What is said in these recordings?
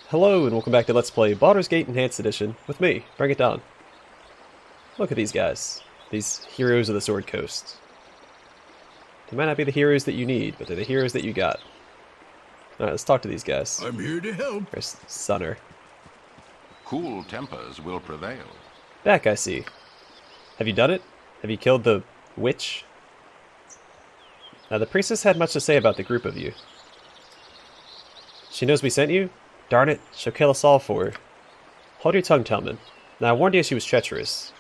Hello and welcome back to Let's Play Baldur's Gate Enhanced Edition with me, Bring It Down. Look at these guys. These heroes of the Sword Coast. They might not be the heroes that you need, but they're the heroes that you got. Alright, let's talk to these guys. I'm here to help. There's Sunner. Cool tempers will prevail. Back, I see. Have you done it? Have you killed the witch? Now, the priestess had much to say about the group of you. She knows we sent you? Darn it, she'll kill us all for her. Hold your tongue, Telman. Now, I warned you she was treacherous.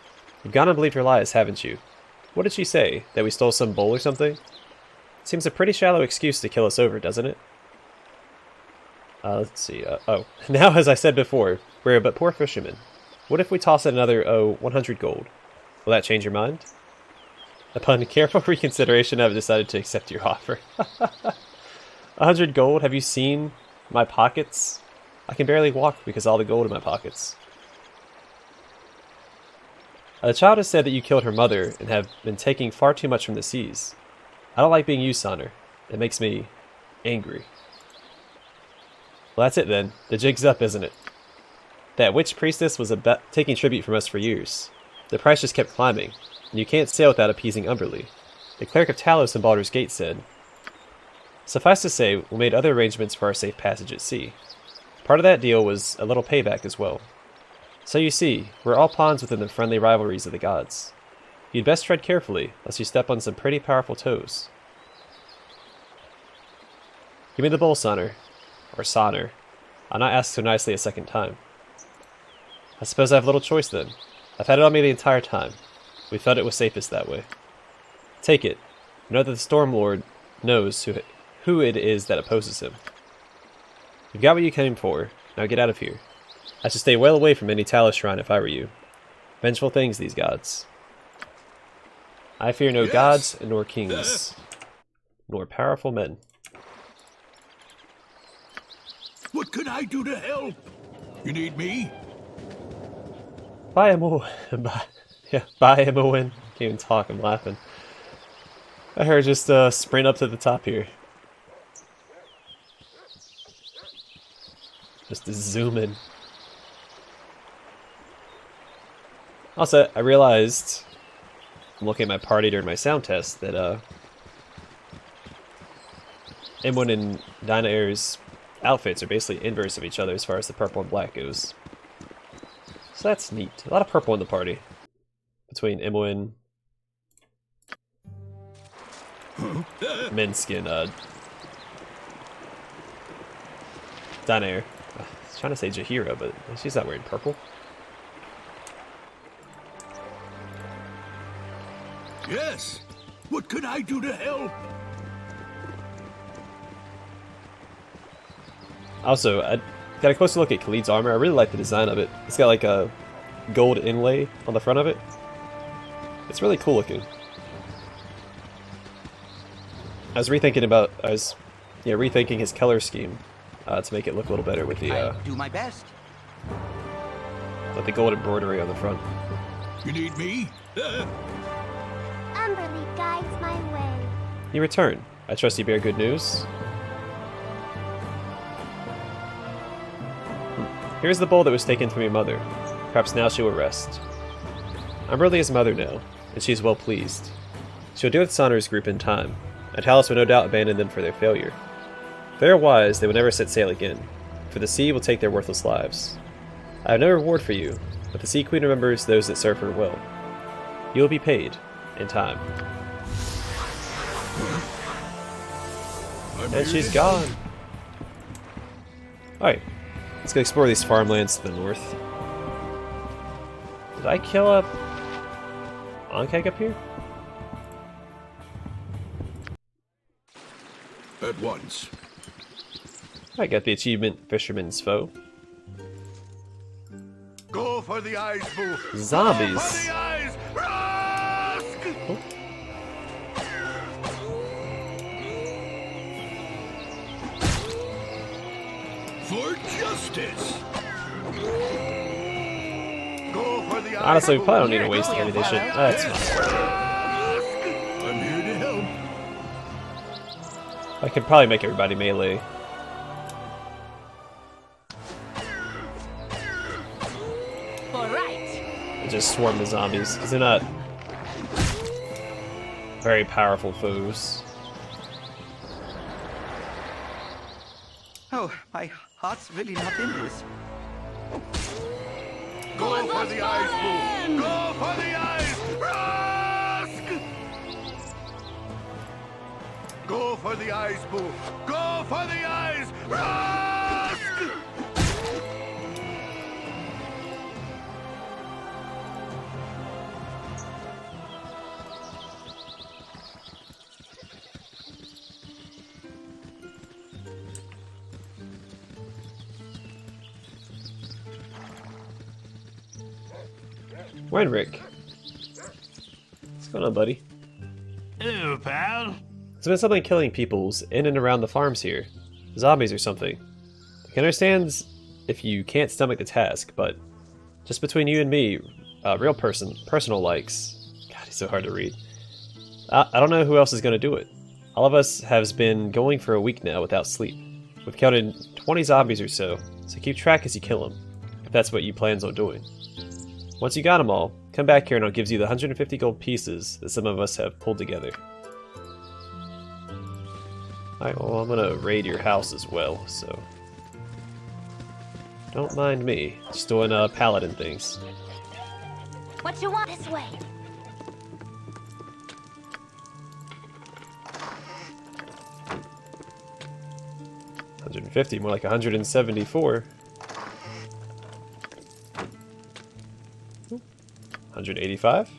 You've gone and believed her lies, haven't you? What did she say? That we stole some bowl or something? Seems a pretty shallow excuse to kill us over, doesn't it? Let's see, oh. Now, as I said before, we're but poor fishermen. What if we toss in another, 100 gold? Will that change your mind? Upon careful reconsideration, I've decided to accept your offer. 100 gold? Have you seen my pockets? I can barely walk because of all the gold in my pockets. The child has said that you killed her mother and have been taking far too much from the seas. I don't like being used, Sonner. It makes me angry. Well, that's it then. The jig's up, isn't it? That witch priestess was taking tribute from us for years. The price just kept climbing, and you can't sail without appeasing Umberlee. The cleric of Talos in Baldur's Gate said. Suffice to say, we made other arrangements for our safe passage at sea. Part of that deal was a little payback as well. So you see, we're all pawns within the friendly rivalries of the gods. You'd best tread carefully, lest you step on some pretty powerful toes. Give me the bowl, Sonner. Or Sonner. I'll not ask so nicely a second time. I suppose I have little choice then. I've had it on me the entire time. We felt it was safest that way. Take it. Know that the Stormlord knows who it is that opposes him. You've got what you came for. Now get out of here. I should stay well away from any Talos shrine if I were you. Vengeful things, these gods. I fear no gods, nor kings, nor powerful men. What can I do to help? You need me? Bye, Emo. Bye, Emoen. Can't even talk, I'm laughing. I heard just sprint up to the top here. Just to zoom in. Also, I realized, I'm looking at my party during my sound test, that M1 and Dynair's outfits are basically inverse of each other as far as the purple and black goes. So that's neat. A lot of purple in the party. Between M1, Minskin, Dynair. I was trying to say Jaheira, but she's not wearing purple. Yes. What can I do to help? Also, I got a closer look at Khalid's armor. I really like the design of it. It's got like a gold inlay on the front of it. It's really cool looking. I was rethinking his color scheme to make it look a little better with the I'll do my best. with the gold embroidery on the front. You need me? Umberlee guides my way. You return. I trust you bear good news. Here's the bowl that was taken from your mother. Perhaps now she will rest. Umberlee is mother now, and she is well pleased. She'll deal with Sonner's group in time, and Talos will no doubt abandon them for their failure. If they are wise, they will never set sail again, for the sea will take their worthless lives. I have no reward for you, but the Sea Queen remembers those that serve her well. You will be paid, in time. And she's gone! Alright, let's go explore these farmlands to the north. Did I kill a Ankeg up here? At once. I got the achievement Fisherman's Foe. Go for the eyes, Boo! Zombies! Go for the eyes! Rask! Oh. For justice. Go for the eyes! Honestly, we probably don't need Here, to waste go, you ammunition. fellow. That's fine. I'm here to help. I could probably make everybody melee. and just swarm the zombies, because they're not very powerful foes. Oh, my heart's really not in this. Go for the eyes, boo! Go for the eyes! Rusk! Go for the eyes, boo! Go for the eyes! Rusk! Rick. What's going on, buddy? Hello, pal. There's been something killing peoples in and around the farms here. Zombies or something. I can understand if you can't stomach the task, but just between you and me, personal likes. God, he's so hard to read. I don't know who else is going to do it. All of us have been going for a week now without sleep. We've counted 20 zombies or so keep track as you kill them, if that's what you plans on doing. Once you got them all, come back here and I'll give you the 150 gold pieces that some of us have pulled together. Alright, well, I'm gonna raid your house as well, so... don't mind me, just doing paladin things. What you want? This way. $150, more like 174. 185.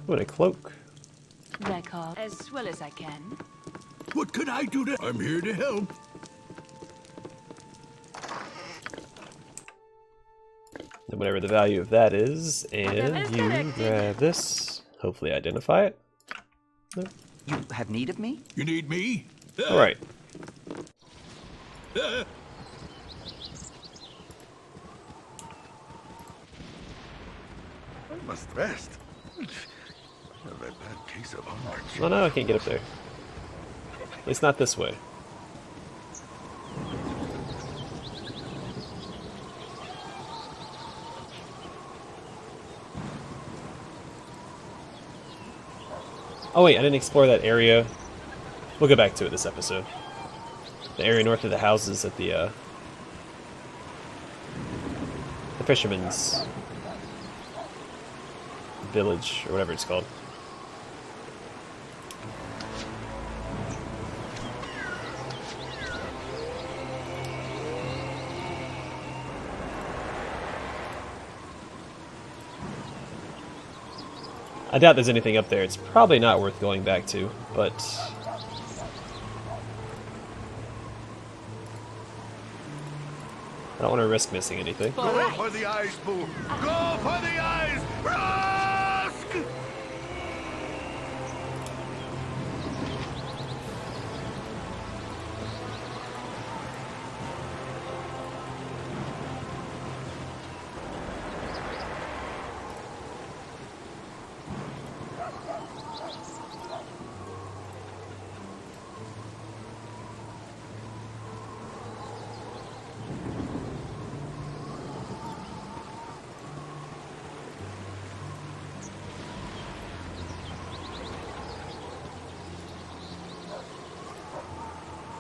Ooh, and a cloak. Record as well as I can. What can I do to... I'm here to help. And whatever the value of that is, and you grab this. Hopefully identify it. Nope. You have need of me? You need me? Alright. I must rest. I have a bad case of hunger. Oh no, I can't get up there. At least not this way. Oh wait, I didn't explore that area. We'll go back to it this episode. The area north of the houses at the fisherman's village, or whatever it's called. I doubt there's anything up there. It's probably not worth going back to, but... I don't want to risk missing anything. Go for the eyes, boo! Go for the eyes! Rusk!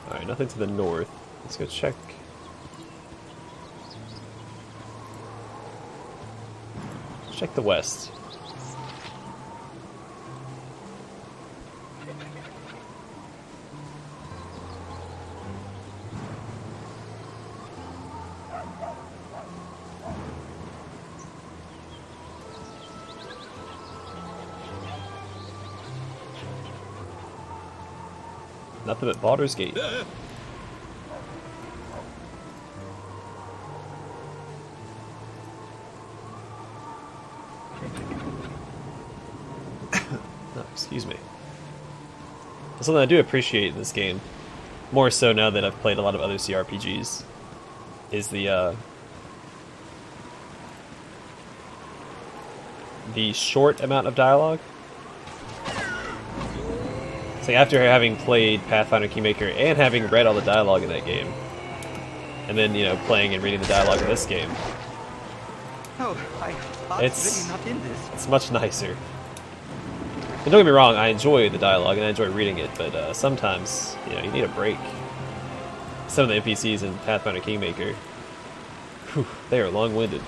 Alright, nothing to the north. Let's go check. Let's check the west. Nothing but Baldur's Gate. Oh, excuse me. Something I do appreciate in this game, more so now that I've played a lot of other CRPGs, is the short amount of dialogue. It's like after having played Pathfinder Kingmaker and having read all the dialogue in that game, and then, you know, playing and reading the dialogue in this game, Oh, Hots It's- really not in this. It's much nicer. And don't get me wrong, I enjoy the dialogue and I enjoy reading it, but sometimes, you need a break. Some of the NPCs in Pathfinder Kingmaker, whew, they are long-winded.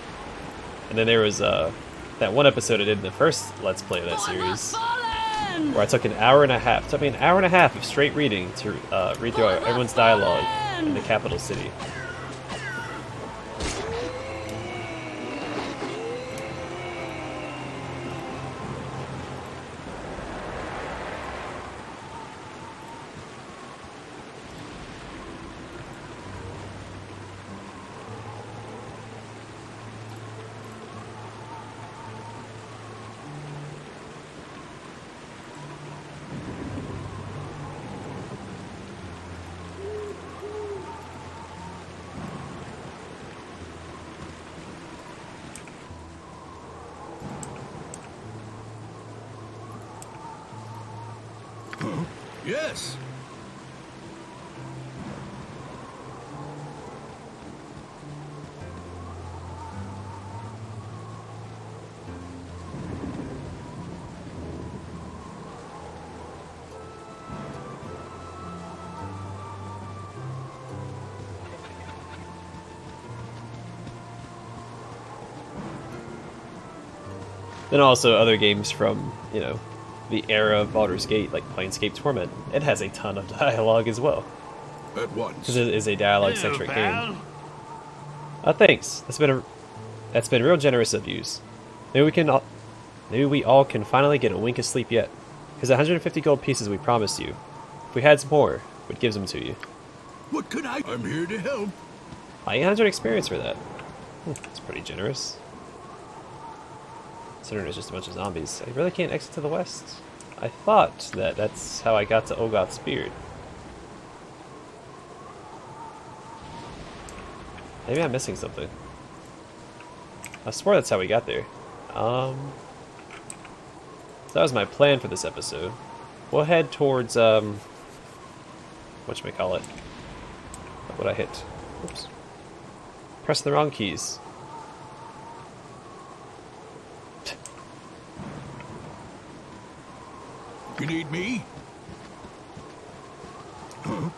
And then there was that one episode I did in the first Let's Play of that series, where I took an hour and a half. It took me an hour and a half of straight reading to read through everyone's dialogue in the capital city. Yes. Then also other games from, the era of Baldur's Gate, like Planescape Torment. It has a ton of dialogue as well, At once. because it is a dialogue-centric game. Thanks. That's been real generous of yous. Maybe we all can finally get a wink of sleep yet. Because 150 gold pieces we promised you. If we had some more, we'd give them to you. What can I? I'm here to help. 800 experience for that. That's pretty generous. Considering it's just a bunch of zombies, I really can't exit to the west. I thought that's how I got to Ulgoth's beard. Maybe I'm missing something. I swore that's how we got there. So that was my plan for this episode. We'll head towards, whatchamacallit. What would I hit? Oops. Pressing the wrong keys. You need me? Huh?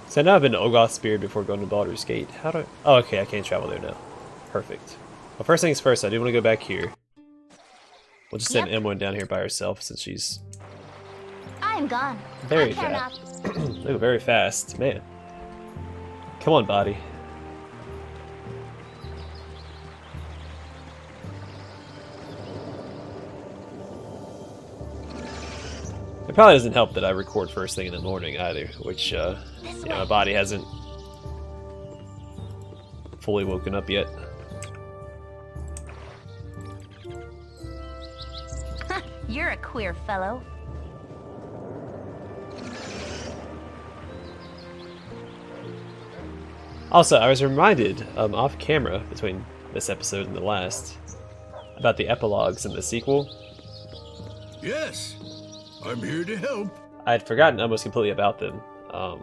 So now I've been to Ulgoth's beard before going to Baldur's Gate. How do I... Oh, okay, I can't travel there now. Perfect. Well, first things first, I do want to go back here. We'll just send M1 down here by herself since she's I'm gone. very I cannot. fast. Ooh, very fast. Man. Come on, body. It probably doesn't help that I record first thing in the morning either, which, my body hasn't fully woken up yet. You're a queer fellow. Also, I was reminded, off camera, between this episode and the last, about the epilogues in the sequel. Yes. I'm here to help. I had forgotten almost completely about them. I'll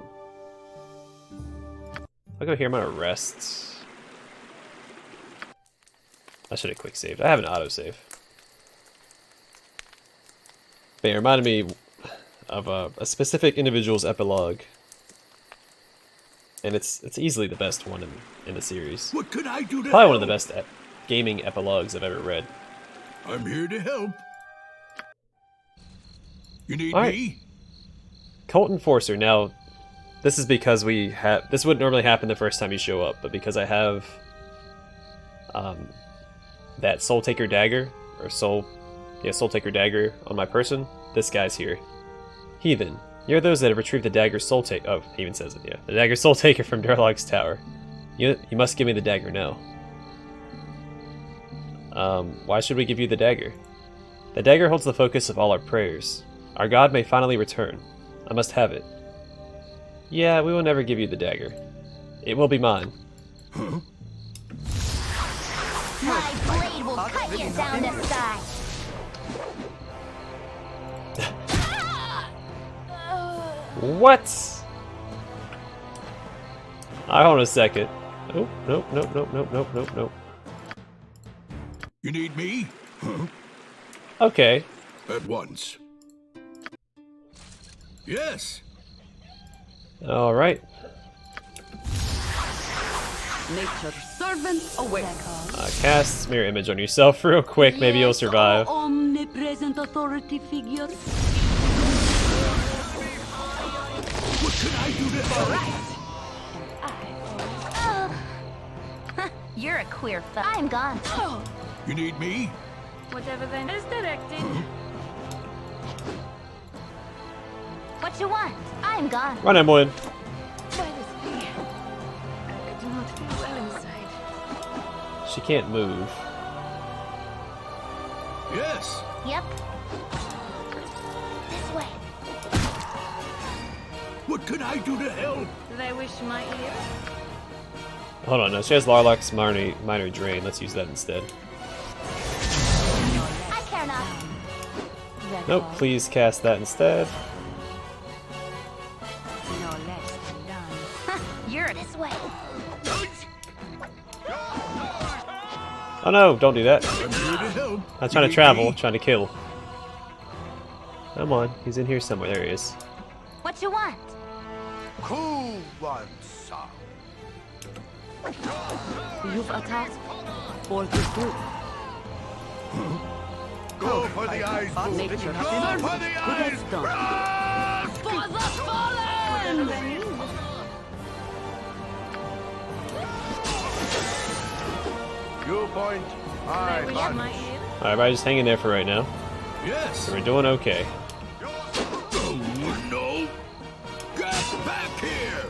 go here, I'm gonna rest. I should have quick saved. I have an autosave. But it reminded me of a specific individual's epilogue. And it's easily the best one in the series. What can I do to Probably help? one of the best gaming epilogues I've ever read. I'm here to help. You need All right. me? Cult Enforcer. Now, this is because we have... This wouldn't normally happen the first time you show up, but because I have that Soul Taker Dagger, or Soul Taker Dagger on my person, this guy's here. Heathen. You're those that have retrieved the Dagger Soul Taker... Oh, he even says it, yeah. The Dagger Soul Taker from Durlog's Tower. You must give me the dagger now. Why should we give you the dagger? The dagger holds the focus of all our prayers. Our god may finally return. I must have it. Yeah, we will never give you the dagger. It will be mine. My blade will cut you down to size. What? Hold on a second. Oh, nope, nope, nope, nope, nope, nope, nope. You need me? Huh? Okay. At once. Yes. Alright. Nature's servant awaits. Cast mirror image on yourself real quick. Maybe you'll survive. Omnipresent authority figure. What can I do to help? You're a queer fellow. I'm gone. You need me? Whatever then is directed. What you want? I'm gone. Run, Emlyn. Why this be? I do not feel well inside. She can't move. Yes. Yep. This way. What can I do to help? They wish my ear. Hold on, no. She has Larlock's minor drain. Let's use that instead. I care not. Nope, please cast that instead. No less than done. You're this way. Oh no, don't do that. I'm here to help. I'm trying to travel, trying to kill. Come on, he's in here somewhere. There he is. What you want? Cool one, son. You've attacked. For the good. Go for the eyes, boo. Nature's Go servant for the eyes. gets done. Run! For the fallen! You point, I They wish punch. my ear. Alright, everybody just hang in there for right now. Yes. So we're doing okay. Oh no! Get back here!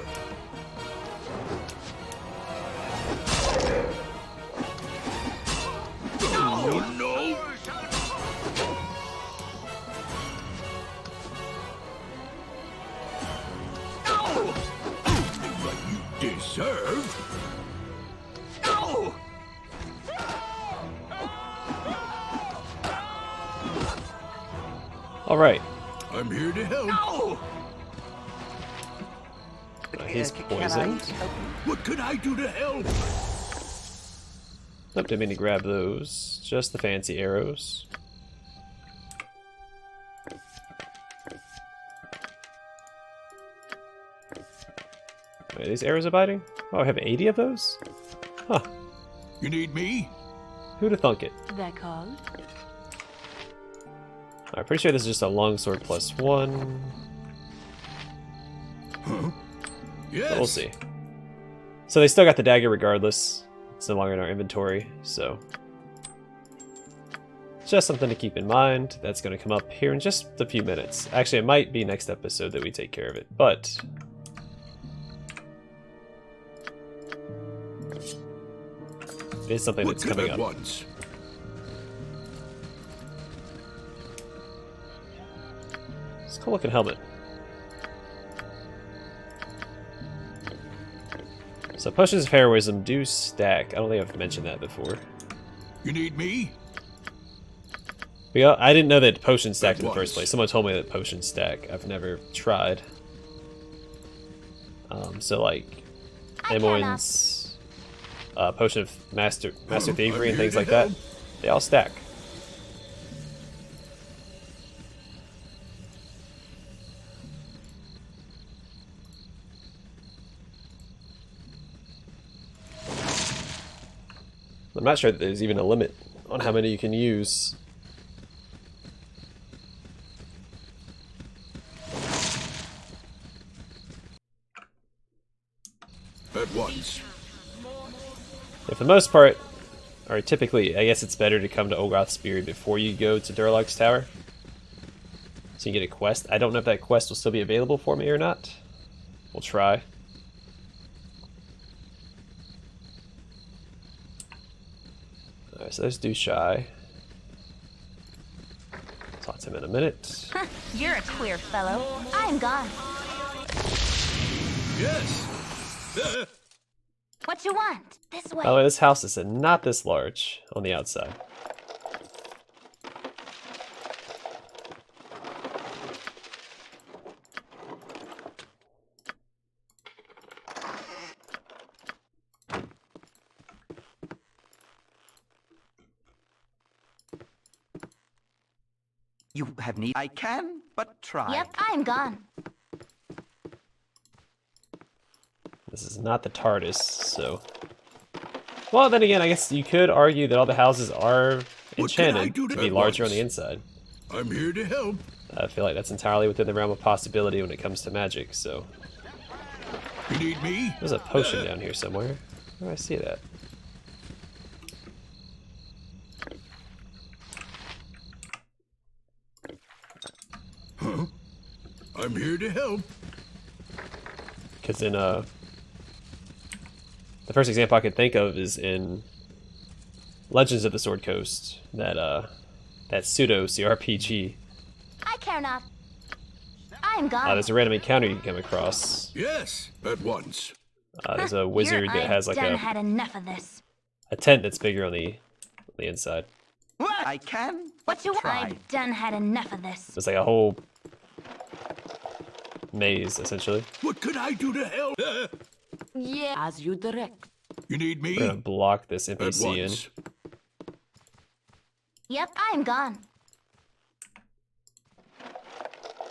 Oh no! Ow! What you deserve? Ow! Alright. I'm here to help. He's Can I poisoned. help you? What can I do to help? Nope, didn't mean to grab those. Just the fancy arrows. Wait, these arrows are biting? Oh, I have 80 of those? Huh. You need me? Who'da thunk it? They're called. I'm pretty sure this is just a longsword plus 1. Yes. But we'll see. So they still got the dagger regardless. It's no longer in our inventory, so... just something to keep in mind. That's going to come up here in just a few minutes. Actually, it might be next episode that we take care of it, but... it's something that's coming at up. once? It's a cool looking helmet. So potions of heroism do stack. I don't think I've mentioned that before. You need me? I didn't know that potions stacked in the At first once. place. Someone told me that potions stack. I've never tried. So like Emoin's potion of master thievery and things like that, they all stack. I'm not sure that there's even a limit on how many you can use. At once. Yeah, for the most part, or typically, I guess it's better to come to Ulgoth's Spirit before you go to Durlog's Tower. So you get a quest. I don't know if that quest will still be available for me or not. We'll try. Alright, so there's Dushai. Talk to him in a minute. You're a queer fellow. I'm gone. Yes. What you want? This way. By the way, this house is not this large on the outside. You have need. I can, but try. Yep, I'm gone. This is not the TARDIS, so... Well, then again, I guess you could argue that all the houses are What can I enchanted do to to be at larger on once? the inside. I'm here to help. I feel like that's entirely within the realm of possibility when it comes to magic, so... You need me? There's a potion down here somewhere. Where do I see that? I'm here to help. Because in, the first example I could think of is in Legends of the Sword Coast, that pseudo CRPG. I care not. I'm gone. There's a random encounter you can come across. Yes, at once. There's a wizard that has like I've had enough of this. a tent that's bigger on the inside. I can, but What you want? try. I've done had enough of this. It's like a whole maze, essentially. What could I do to help? Yeah. As you direct. You need me? We're gonna block this At NPC in. once. Yep, I'm gone.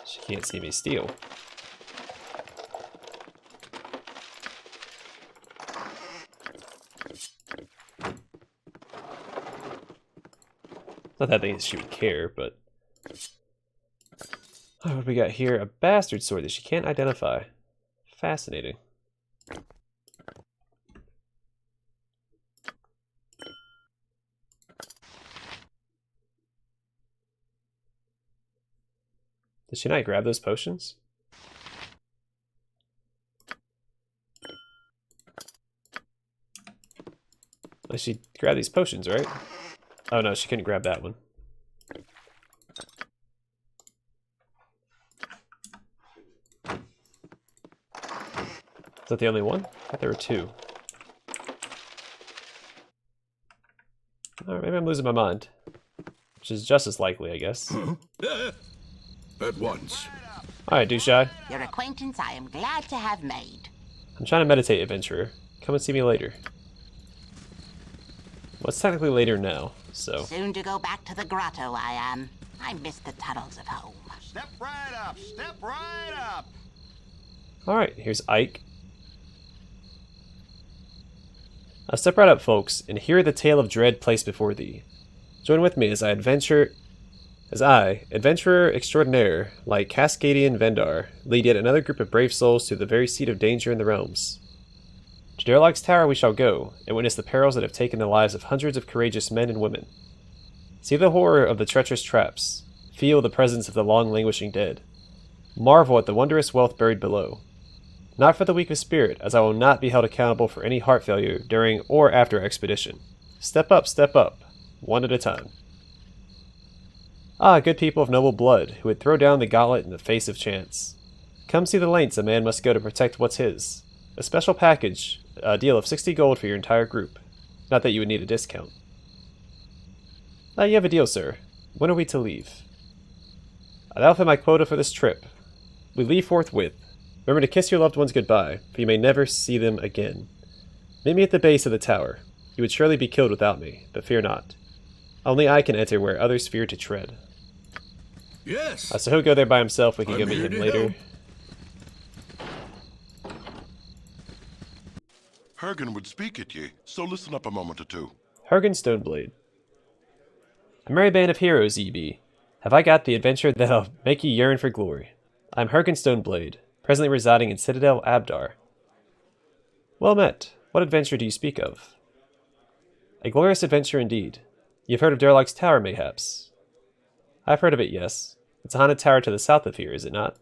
She can't see me steal. Not that I think she would care, but... Oh, what do we got here? A bastard sword that she can't identify. Fascinating. Did she not grab those potions? Like she grabbed these potions, right? Oh no, she couldn't grab that one. Is that the only one? I thought there were two. Alright, maybe I'm losing my mind. Which is just as likely, I guess. At once. Alright, Douchai. Your acquaintance I am glad to have made. I'm trying to meditate, adventurer. Come and see me later. Well, it's technically later now, so... Soon to go back to the grotto I am. I miss the tunnels of home. Step right up, step right up. Alright, here's Ike. Step right up, folks, and hear the tale of dread placed before thee. Join with me as I, adventurer extraordinaire, like Cascadian Vendar, lead yet another group of brave souls to the very seat of danger in the realms. To Durlag's Tower we shall go, and witness the perils that have taken the lives of hundreds of courageous men and women. See the horror of the treacherous traps, feel the presence of the long-languishing dead. Marvel at the wondrous wealth buried below. Not for the weak of spirit, as I will not be held accountable for any heart failure during or after expedition. Step up, one at a time. Ah, good people of noble blood, who would throw down the gauntlet in the face of chance. Come see the lengths a man must go to protect what's his. A special package, a deal of 60 gold for your entire group. Not that you would need a discount. You have a deal, sir. When are we to leave? That'll fit my quota for this trip. We leave forthwith. Remember to kiss your loved ones goodbye, for you may never see them again. Meet me at the base of the tower. You would surely be killed without me, but fear not. Only I can enter where others fear to tread. Yes. So he'll go there by himself. We can go I'm meet here him to later. help. Hergen would speak at ye, so listen up a moment or two. Hergen Stoneblade. A merry band of heroes ye be. Have I got the adventure that'll make ye yearn for glory. I'm Hergen Stoneblade, presently residing in Citadel Abdar. Well met. What adventure do you speak of? A glorious adventure indeed. You've heard of Durlag's Tower, mayhaps? I've heard of it, yes. It's a haunted tower to the south of here, is it not?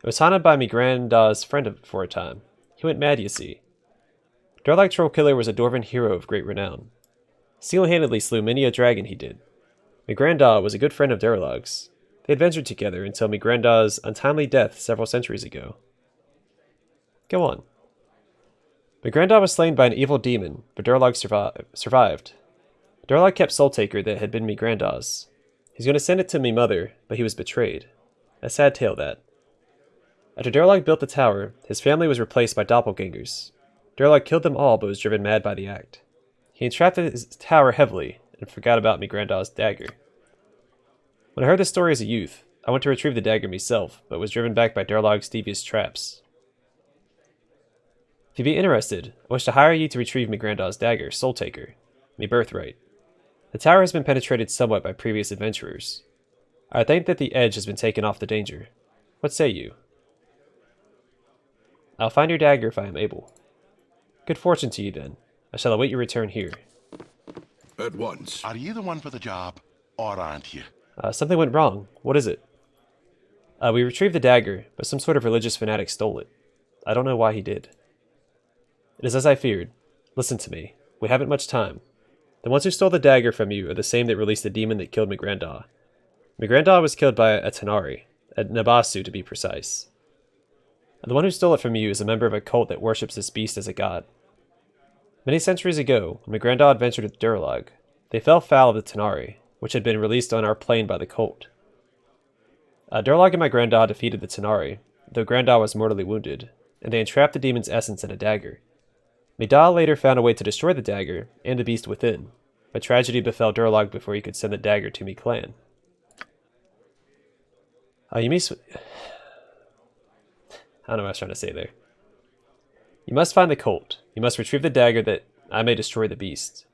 It was haunted by me granddad's friend for a time. He went mad, you see. Durlag Trollkiller was a dwarven hero of great renown. Single-handedly slew many a dragon, he did. Me granddad was a good friend of Durlag's. They adventured together until me granddad's untimely death several centuries ago. Go on. My granddad was slain by an evil demon, but Durlag survived. Durlag kept Soul Taker that had been me granddad's. He's going to send it to me mother, but he was betrayed. A sad tale, that. After Durlag built the tower, his family was replaced by doppelgangers. Durlag killed them all, but was driven mad by the act. He entrapped his tower heavily, and forgot about me granddad's dagger. When I heard this story as a youth, I went to retrieve the dagger myself, but was driven back by Durlog's devious traps. If you'd be interested, I wish to hire you to retrieve me Grandaw's dagger, Soul Taker, me birthright. The tower has been penetrated somewhat by previous adventurers. I think that the edge has been taken off the danger. What say you? I'll find your dagger if I am able. Good fortune to you then. I shall await your return here. At once. Are you the one for the job, or aren't you? Something went wrong. What is it? We retrieved the dagger, but some sort of religious fanatic stole it. I don't know why he did. It is as I feared. Listen to me. We haven't much time. The ones who stole the dagger from you are the same that released the demon that killed Migrandaw. Migrandaw was killed by a Tanari, a Nabasu to be precise. And the one who stole it from you is a member of a cult that worships this beast as a god. Many centuries ago, when Migrandaw adventured with Durlog, they fell foul of the Tanari, which had been released on our plane by the cult. Durlog and Migrandaw defeated the Tanari, though Grandaw was mortally wounded, and they entrapped the demon's essence in a dagger. Migrandaw later found a way to destroy the dagger and the beast within, but tragedy befell Durlog before he could send the dagger to me clan. I don't know what I was trying to say there. You must find the cult. You must retrieve the dagger that I may destroy the beast.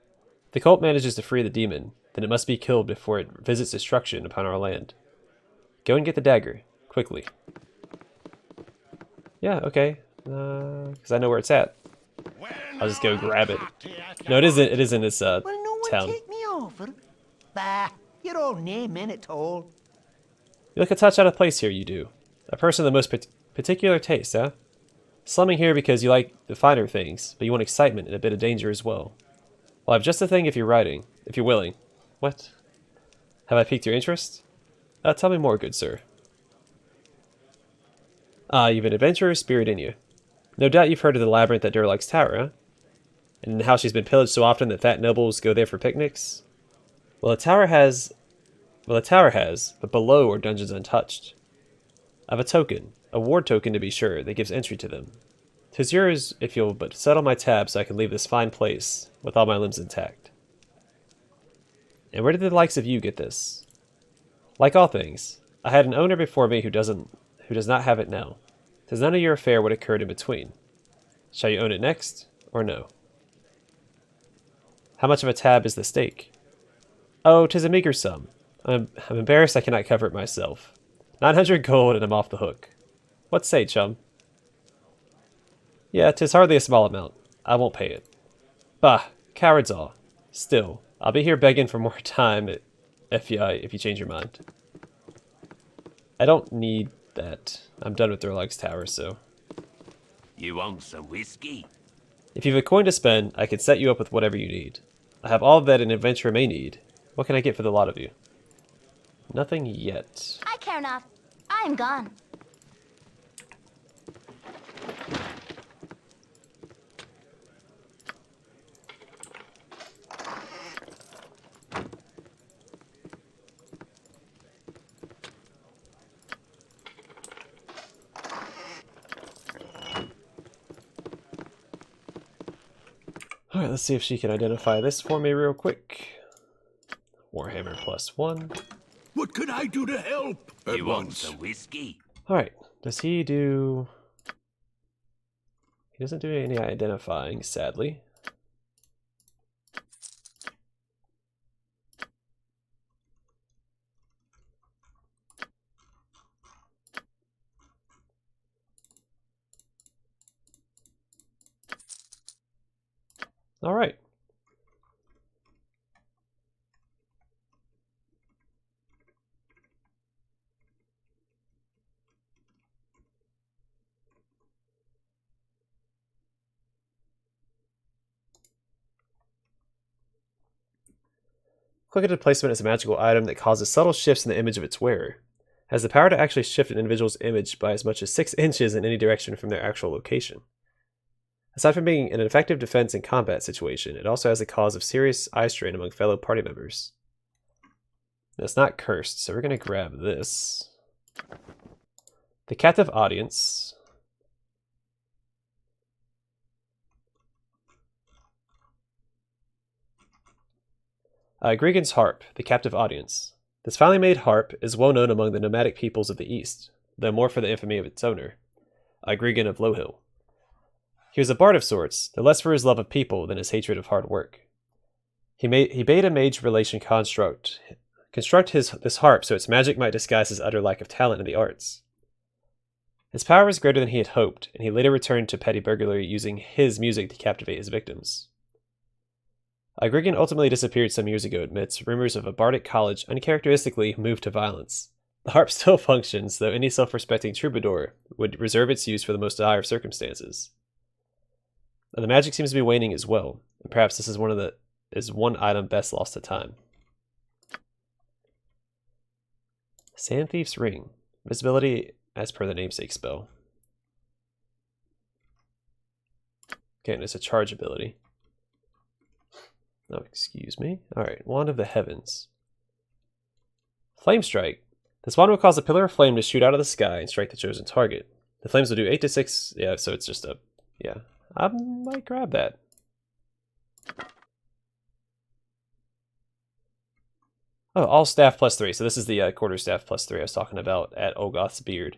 If the cult manages to free the demon, then it must be killed before it visits destruction upon our land. Go and get the dagger, quickly. Yeah, okay. Because I know where it's at. I'll just go grab it. No, it isn't. It is in this Well, no one town. take me over. Bah, your old name in it all. You look a touch out of place here, you do. A person of the most particular taste, huh? Slumming here because you like the finer things, but you want excitement and a bit of danger as well. Well, I've just the thing if you're willing. What? Have I piqued your interest? Tell me more, good sir. You've an adventurer's spirit in you. No doubt you've heard of the labyrinth at Durlog's tower, huh? And how she's been pillaged so often that fat nobles go there for picnics? Well, the tower has, but below are dungeons untouched. I have a token, a ward token to be sure, that gives entry to them. 'Tis yours if you'll but settle my tab so I can leave this fine place with all my limbs intact. And where did the likes of you get this? Like all things, I had an owner before me who does not have it now. 'Tis none of your affair what occurred in between. Shall you own it next, or no? How much of a tab is the stake? Oh, 'tis a meager sum. I'm embarrassed I cannot cover it myself. 900 gold and I'm off the hook. What say, chum? Yeah, 'tis hardly a small amount. I won't pay it. Bah, cowards all. Still, I'll be here begging for more time if you change your mind. I don't need that. I'm done with Durlog's tower, so... You want some whiskey? If you've a coin to spend, I can set you up with whatever you need. I have all that an adventurer may need. What can I get for the lot of you? Nothing yet. I care not. I am gone. Alright, let's see if she can identify this for me real quick. Warhammer +1. What can I do to help? At You want once. some whiskey? Alright, does he do... He doesn't do any identifying, sadly. Alright. Click placement is a magical item that causes subtle shifts in the image of its wearer. It has the power to actually shift an individual's image by as much as 6 inches in any direction from their actual location. Aside from being an effective defense in combat situation, it also has the cause of serious eye strain among fellow party members. Now, it's not cursed, so we're going to grab this. The Captive Audience. Gregan's Harp, the Captive Audience. This finely made harp is well known among the nomadic peoples of the East, though more for the infamy of its owner, Igrigan of Lowhill. He was a bard of sorts, though less for his love of people than his hatred of hard work. He bade a mage relation construct this harp so its magic might disguise his utter lack of talent in the arts. His power was greater than he had hoped, and he later returned to petty burglary using his music to captivate his victims. Igrigan ultimately disappeared some years ago amidst rumors of a bardic college uncharacteristically moved to violence. The harp still functions, though any self-respecting troubadour would reserve its use for the most dire of circumstances. And the magic seems to be waning as well, and perhaps this is one item best lost to time. Sand Thief's Ring. Visibility as per the namesake spell. Okay, and it's a charge ability. Oh, excuse me. Alright, Wand of the Heavens. Flame Strike. This wand will cause a pillar of flame to shoot out of the sky and strike the chosen target. The flames will do 8 to 6. Yeah, so it's just a... Yeah, I might grab that. Oh, all staff +3. So this is the quarterstaff +3 I was talking about at Ulgoth's Beard.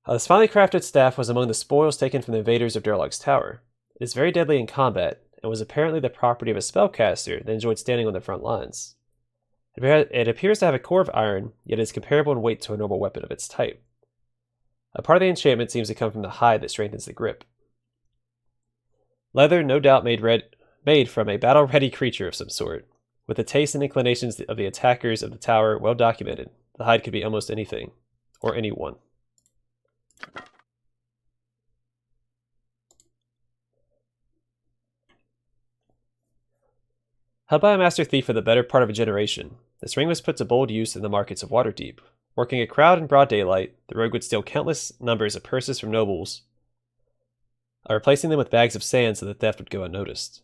This finely crafted staff was among the spoils taken from the invaders of Durlog's Tower. It is very deadly in combat, and was apparently the property of a spellcaster that enjoyed standing on the front lines. It appears to have a core of iron, yet is comparable in weight to a normal weapon of its type. A part of the enchantment seems to come from the hide that strengthens the grip. Leather, no doubt made from a battle-ready creature of some sort. With the tastes and inclinations of the attackers of the tower well documented, the hide could be almost anything, or anyone. Held by a master thief for the better part of a generation, this ring was put to bold use in the markets of Waterdeep. Working a crowd in broad daylight, the rogue would steal countless numbers of purses from nobles, replacing them with bags of sand so the theft would go unnoticed.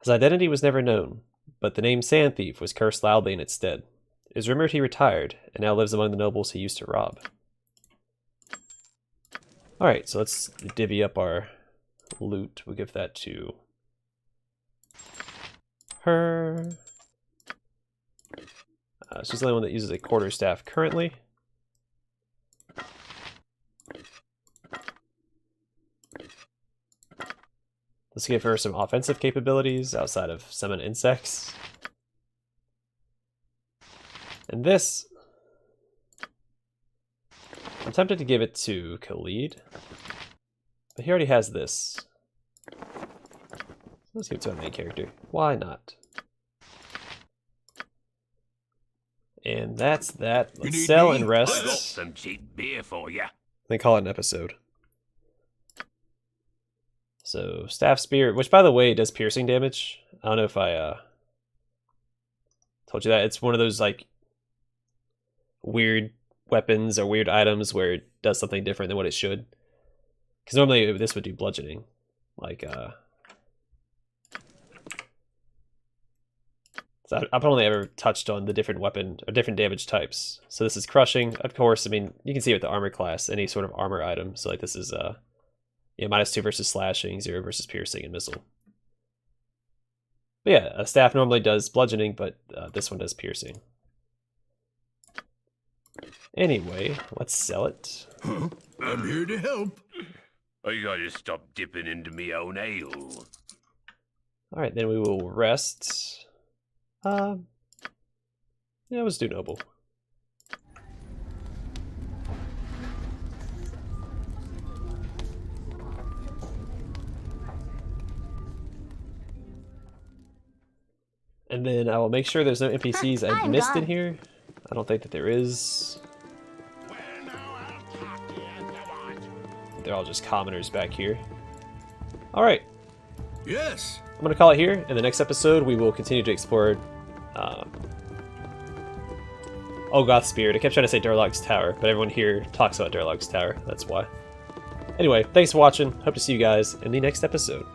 His identity was never known, but the name Sand Thief was cursed loudly in its stead. It is rumored he retired, and now lives among the nobles he used to rob. Alright, so let's divvy up our loot. We'll give that to her. She's the only one that uses a quarterstaff currently. Let's give her some offensive capabilities outside of summon insects. And this, I'm tempted to give it to Khalid, but he already has this. Let's give it to a main character. Why not? And that's that. Let's sell and I got rest. some cheap beer for you. Then call it an episode. So, Staff Spear, which by the way does piercing damage. I don't know if I told you that. It's one of those like weird weapons or weird items where it does something different than what it should. Because normally this would do bludgeoning. Like, so I've only ever touched on the different weapon or different damage types. So this is crushing, of course. I mean, you can see with the armor class, any sort of armor item. So like this is yeah, -2 versus slashing, 0 versus piercing and missile. But yeah, a staff normally does bludgeoning, but this one does piercing. Anyway, let's sell it. I'm here to help. I gotta stop dipping into me own ale. Alright, then we will rest. Yeah, let's do noble. And then I will make sure there's no NPCs I missed in here. I don't think that there is. They're all just commoners back here. Alright. Yes. I'm going to call it here. In the next episode, we will continue to explore Ulgoth's Beard. I kept trying to say Durlog's Tower, but everyone here talks about Durlog's Tower. That's why. Anyway, thanks for watching. Hope to see you guys in the next episode.